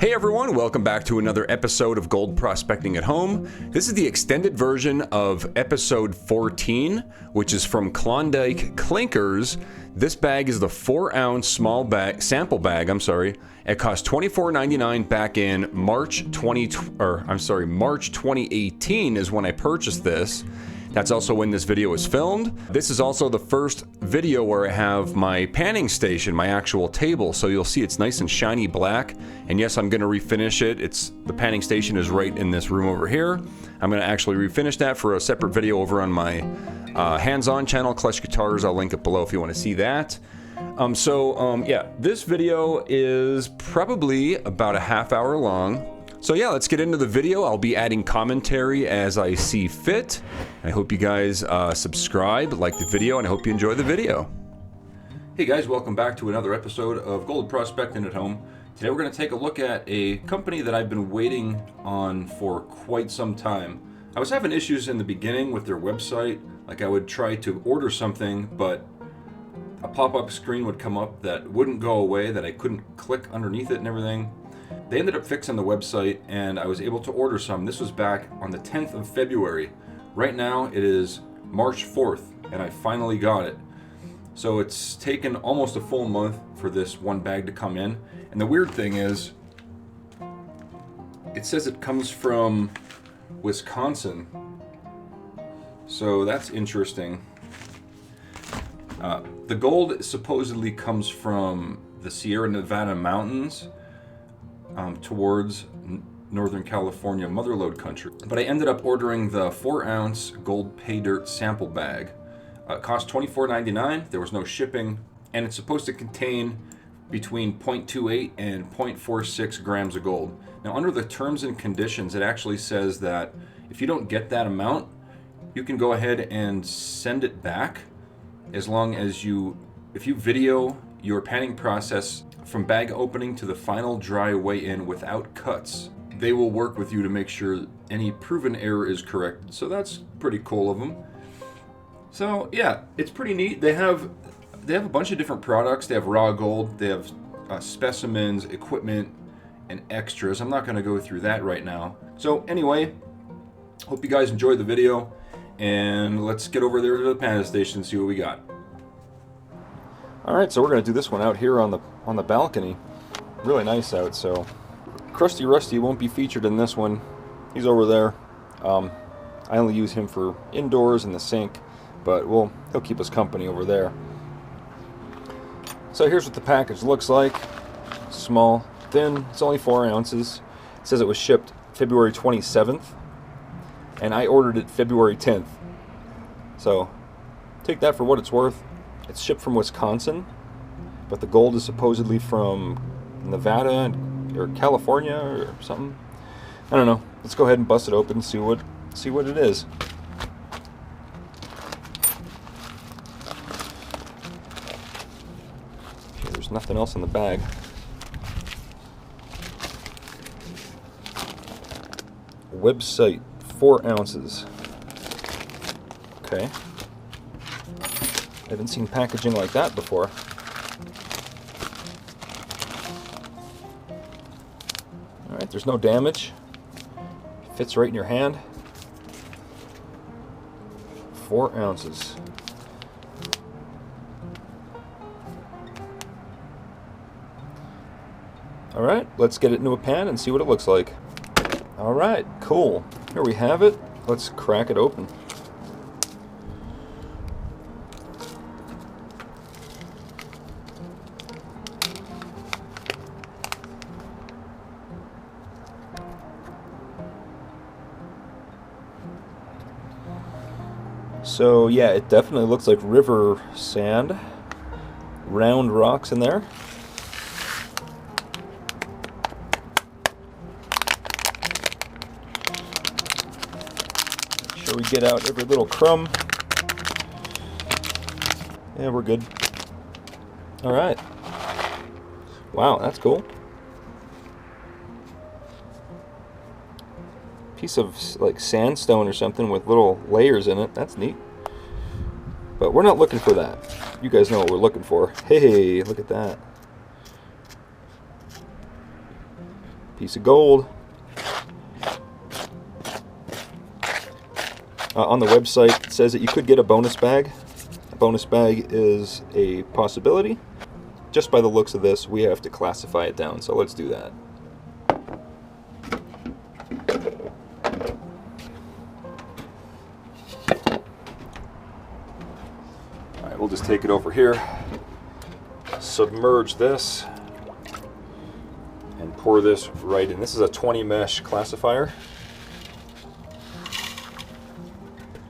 Hey everyone, welcome back to another episode of Gold Prospecting at Home. This is the extended version of episode 14, which is from Klondike Klinkers. This bag is the 4-ounce small bag, sample bag, It cost $24.99 back in March 2018 is when I purchased this. That's also when this video was filmed. This is also the first video where I have my panning station, my actual table. So you'll see it's nice and shiny black. And yes, I'm gonna refinish it. The panning station is right in this room over here. I'm gonna actually refinish that for a separate video over on my hands-on channel, Klesh Guitars. I'll link it below if you wanna see that. Yeah, this video is probably about a half hour long. So yeah, let's get into the video. I'll be adding commentary as I see fit. I hope you guys subscribe, like the video, and I hope you enjoy the video. Hey guys, welcome back to another episode of Gold Prospecting at Home. Today we're going to take a look at a company that I've been waiting on for quite some time. I was having issues in the beginning with their website. Like I would try to order something, but a pop-up screen would come up that wouldn't go away, that I couldn't click underneath it and everything. They ended up fixing the website and I was able to order some. This was back on the 10th of February. Right now it is March 4th and I finally got it. So it's taken almost a full month for this one bag to come in. And the weird thing is, it says it comes from Wisconsin. So that's interesting. The gold supposedly comes from the Sierra Nevada mountains. Towards Northern California motherlode country. But I ended up ordering the 4-ounce gold Paydirt sample bag. It cost $24.99, there was no shipping, and it's supposed to contain between 0.28 and 0.46 grams of gold. Now under the terms and conditions, it actually says that if you don't get that amount, you can go ahead and send it back as long as if you video your panning process from bag opening to the final dry weigh-in without cuts. They will work with you to make sure any proven error is corrected. So that's pretty cool of them. So yeah, it's pretty neat. They have a bunch of different products. They have raw gold, they have specimens, equipment, and extras. I'm not going to go through that right now. So anyway, hope you guys enjoyed the video, and let's get over there to the panning station and see what we got. Alright, so we're going to do this one out here on the balcony. Really nice out, so Krusty Rusty won't be featured in this one. He's over there. I only use him for indoors in the sink, but he'll keep us company over there. So here's what the package looks like. Small, thin, it's only 4 ounces. It says it was shipped February 27th, and I ordered it February 10th. So take that for what it's worth. It's shipped from Wisconsin, but the gold is supposedly from Nevada or California or something. I don't know. Let's go ahead and bust it open and see what it is. Okay, there's nothing else in the bag. Website, 4 ounces. Okay. I haven't seen packaging like that before. Alright, there's no damage. Fits right in your hand. 4 ounces. Alright, let's get it into a pan and see what it looks like. Alright, cool. Here we have it. Let's crack it open. So yeah, it definitely looks like river sand. Round rocks in there. Make sure we get out every little crumb. Yeah, we're good. Alright. Wow, that's cool. Piece of like sandstone or something with little layers in it. That's neat. But we're not looking for that. You guys know what we're looking for. Hey, look at that. piece of gold. On the website it says that you could get a bonus bag. A bonus bag is a possibility. Just by the looks of this, we have to classify it down, so let's do that. Alright, we'll just take it over here, submerge this, and pour this right in. This is a 20 mesh classifier.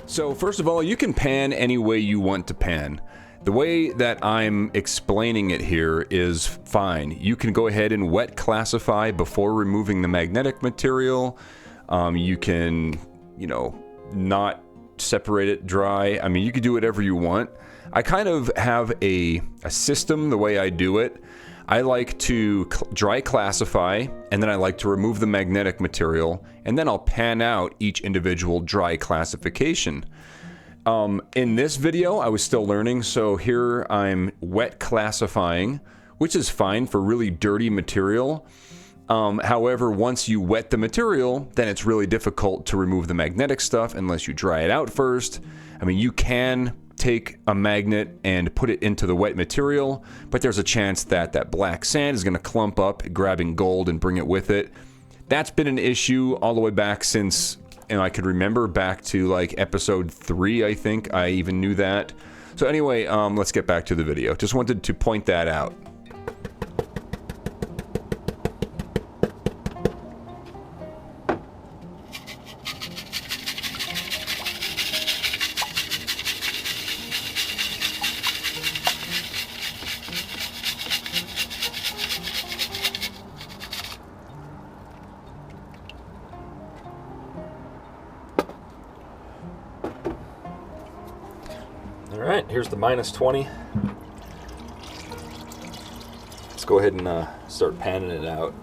So first of all, you can pan any way you want to pan. The way that I'm explaining it here is fine. You can go ahead and wet classify before removing the magnetic material. You can, not separate it dry. I mean, you can do whatever you want. I kind of have a system the way I do it. I like to dry classify, and then I like to remove the magnetic material, and then I'll pan out each individual dry classification. In this video, I was still learning, so here I'm wet classifying, which is fine for really dirty material. However, once you wet the material, then it's really difficult to remove the magnetic stuff unless you dry it out first. I mean, you can take a magnet and put it into the wet material, but there's a chance that that black sand is going to clump up, grabbing gold and bring it with it. That's been an issue all the way back since, I could remember back to like episode 3, I think. I even knew that. So anyway, let's get back to the video. Just wanted to point that out. Alright, here's the minus 20. Let's go ahead and start panning it out.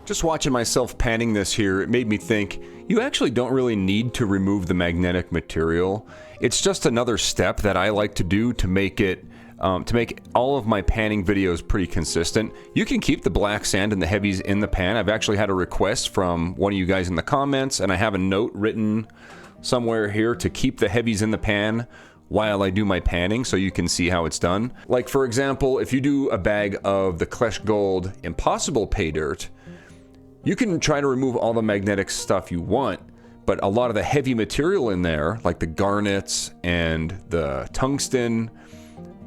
Just watching myself panning this here, it made me think, you actually don't really need to remove the magnetic material. It's just another step that I like to do to make it, to make all of my panning videos pretty consistent. You can keep the black sand and the heavies in the pan. I've actually had a request from one of you guys in the comments, and I have a note written somewhere here to keep the heavies in the pan while I do my panning, so you can see how it's done. Like for example, if you do a bag of the Klesh Gold Impossible Paydirt, you can try to remove all the magnetic stuff you want, but a lot of the heavy material in there, like the garnets and the tungsten,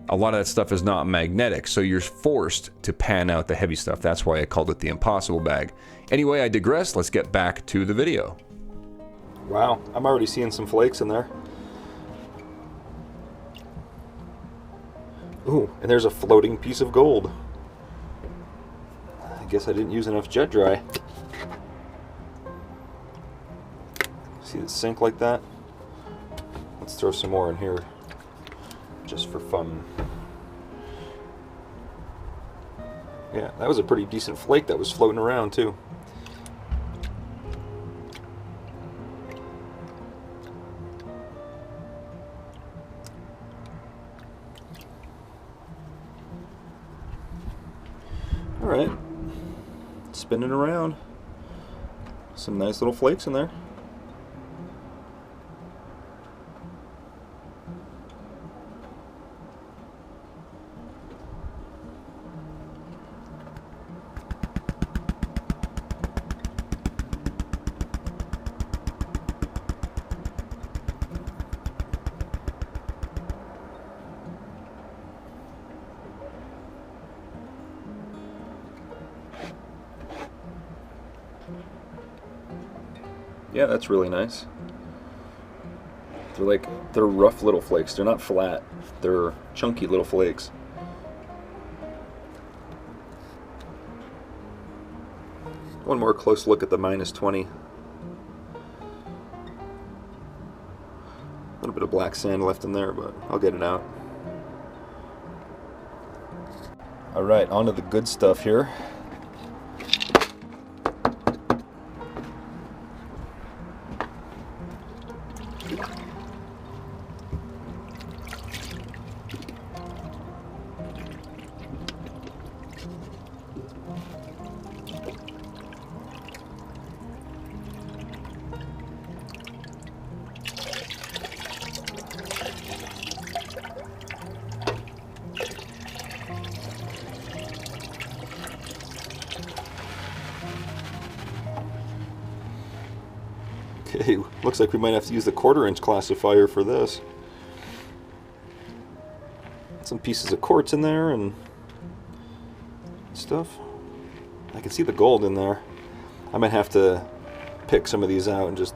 a lot of that stuff is not magnetic, so you're forced to pan out the heavy stuff. That's why I called it the Impossible bag. Anyway, I digress. Let's get back to the video. Wow, I'm already seeing some flakes in there. Ooh, and there's a floating piece of gold. I guess I didn't use enough jet dry. See it sink like that? Let's throw some more in here just for fun. Yeah, that was a pretty decent flake that was floating around too. Alright, spinning around. Some nice little flakes in there. Yeah, that's really nice. They're rough little flakes. They're not flat. They're chunky little flakes. One more close look at the minus 20. A little bit of black sand left in there, but I'll get it out. Alright, on to the good stuff here. Okay, looks like we might have to use the 1/4-inch classifier for this. Some pieces of quartz in there and stuff. I can see the gold in there. I might have to pick some of these out and just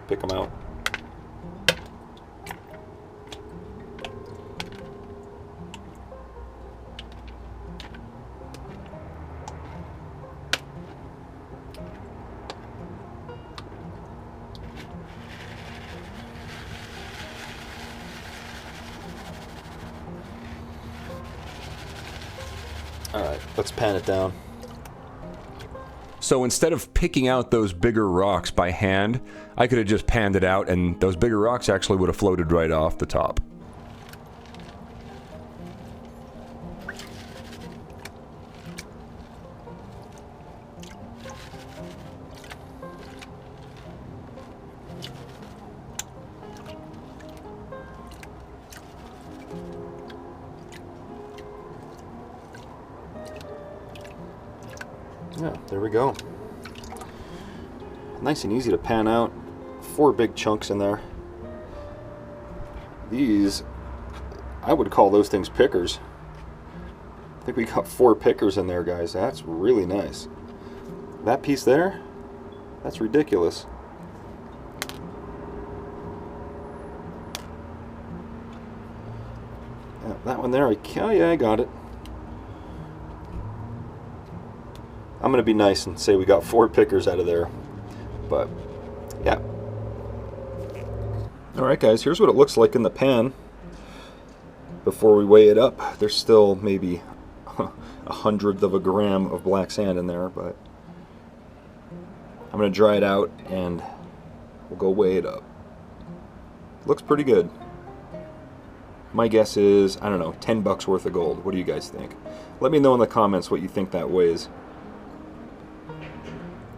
pick them out. Alright, let's pan it down. So instead of picking out those bigger rocks by hand, I could have just panned it out and those bigger rocks actually would have floated right off the top. Yeah, there we go. Nice and easy to pan out. 4 big chunks in there. These, I would call those things pickers. I think we got 4 pickers in there, guys. That's really nice. That piece there, that's ridiculous. Yeah, that one there, oh yeah, I got it. I'm going to be nice and say we got 4 pickers out of there, but yeah. Alright guys, here's what it looks like in the pan before we weigh it up. There's still maybe 1/100th of a gram of black sand in there, but I'm going to dry it out and we'll go weigh it up. Looks pretty good. My guess is, I don't know, 10 bucks worth of gold. What do you guys think? Let me know in the comments what you think that weighs.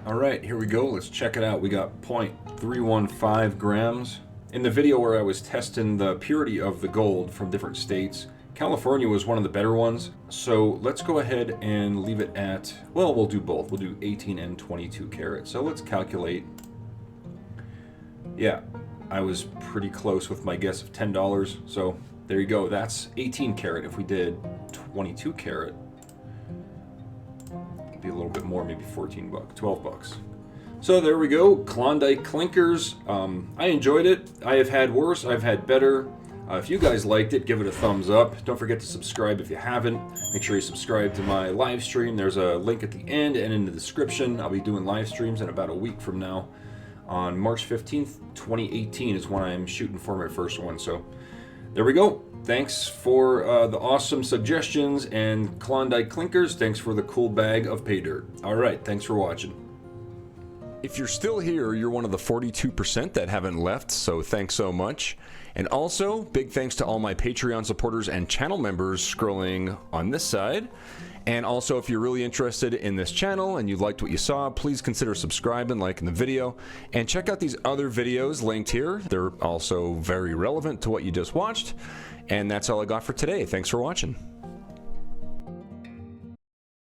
Alright, here we go. Let's check it out. We got 0.315 grams. In the video where I was testing the purity of the gold from different states, California was one of the better ones. So let's go ahead and leave it at, well, we'll do both. We'll do 18 and 22 karat. So let's calculate. Yeah, I was pretty close with my guess of $10. So there you go. That's 18 karat. If we did 22 karat, be a little bit more, maybe 14 bucks, 12 bucks. So there we go, Klondike Klinkers. I enjoyed it. I have had worse, I've had better. If you guys liked it, give it a thumbs up. Don't forget to subscribe if you haven't. Make sure you subscribe to my live stream. There's a link at the end and in the description. I'll be doing live streams in about a week from now. On March 15th, 2018 is when I'm shooting for my first one. So there we go. Thanks for the awesome suggestions and Klondike Klinkers. Thanks for the cool bag of Paydirt. All right, thanks for watching. If you're still here, you're one of the 42% that haven't left, so thanks so much. And also, big thanks to all my Patreon supporters and channel members scrolling on this side. And also, if you're really interested in this channel and you liked what you saw, please consider subscribing, liking the video, and check out these other videos linked here. They're also very relevant to what you just watched. And that's all I got for today. Thanks for watching.